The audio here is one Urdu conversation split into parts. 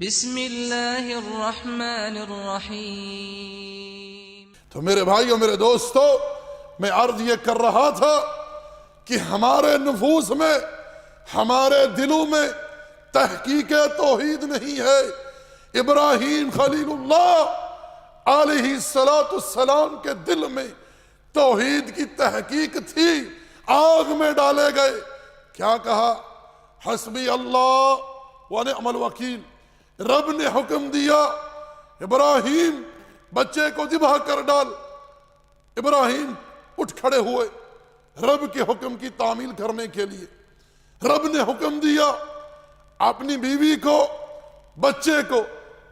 بسم اللہ الرحمن الرحیم۔ تو میرے بھائیوں، میرے دوستو، میں عرض یہ کر رہا تھا کہ ہمارے نفوس میں، ہمارے دلوں میں تحقیق توحید نہیں ہے۔ ابراہیم خلیل اللہ علیہ السلام کے دل میں توحید کی تحقیق تھی، آگ میں ڈالے گئے۔ کیا کہا؟ حسبی اللہ ونعم الوکیل۔ رب نے حکم دیا، ابراہیم بچے کو ذبح کر ڈال۔ ابراہیم اٹھ کھڑے ہوئے رب کے حکم کی تعمیل کرنے کے لیے۔ رب نے حکم دیا اپنی بیوی کو، بچے کو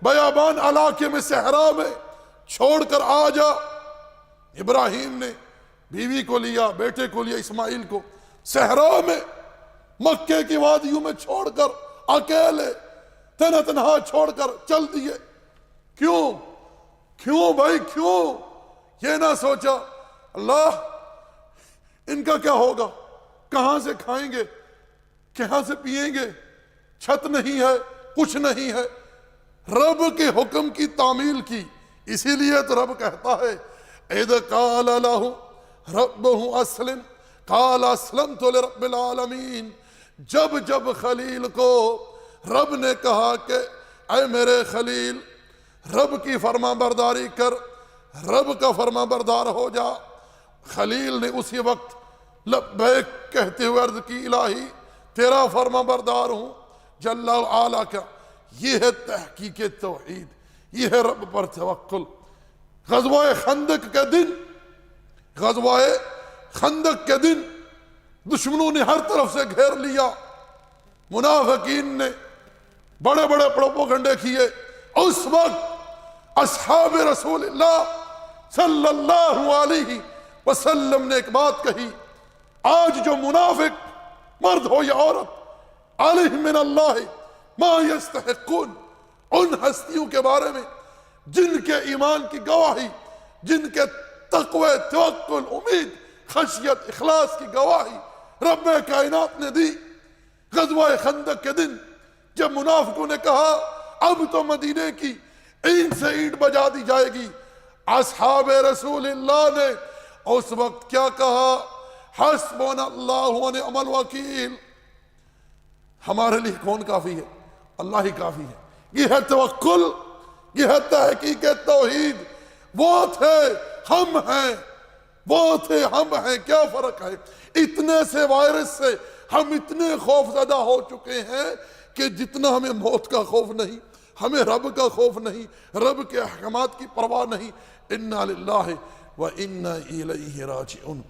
بیابان علاقے میں، صحرا میں چھوڑ کر آ جا۔ ابراہیم نے بیوی کو لیا، بیٹے کو لیا، اسماعیل کو، صحرا میں مکے کی وادیوں میں چھوڑ کر، اکیلے تنہا چھوڑ کر چل دیے۔ کیوں بھائی، کیوں؟ یہ نہ سوچا اللہ ان کا کیا ہوگا، کہاں سے کھائیں گے، کہاں سے پیئیں گے، چھت نہیں ہے، کچھ نہیں ہے۔ رب کے حکم کی تعمیل کی۔ اسی لیے تو رب کہتا ہے اذ قال له ربه اسلم قال اسلمت لرب العالمین۔ جب خلیل کو رب نے کہا کہ اے میرے خلیل، رب کی فرما برداری کر، رب کا فرما بردار ہو جا، خلیل نے اسی وقت لبیک کہتے ہوئے عرض کی الہی تیرا فرما بردار ہوں جل وعلا کا۔ یہ ہے تحقیق توحید، یہ ہے رب پر توکل۔ غزوہ خندق کے دن دشمنوں نے ہر طرف سے گھیر لیا، منافقین نے بڑے بڑے پروپیگنڈے کیے۔ اس وقت اصحاب رسول اللہ صلی اللہ علیہ وسلم نے ایک بات کہی، آج جو منافق مرد ہو یا عورت، علیہم من اللہ ما یستحقون، ان ہستیوں کے بارے میں جن کے ایمان کی گواہی، جن کے تقوی، توکل، امید، خشیت، اخلاص کی گواہی رب کائنات نے دی۔ غزوہ خندق کے دن جب منافقوں نے کہا اب تو مدینے کی اینٹ سے اینٹ بجا دی جائے گی، اصحاب رسول اللہ نے اس وقت کیا کہا؟ حسبنا اللہ ونعم الوکیل۔ ہمارے لیے کون کافی ہے؟ اللہ ہی کافی ہے۔ یہ ہے توکل، یہ ہے تحقیق توحید۔ وہ تھے ہم ہیں، وہ تھے ہم ہیں، کیا فرق ہے؟ اتنے سے وائرس سے ہم اتنے خوف زدہ ہو چکے ہیں کہ جتنا ہمیں موت کا خوف نہیں، ہمیں رب کا خوف نہیں، رب کے احکامات کی پرواہ نہیں۔ انا للہ و انا الیہ راجعون۔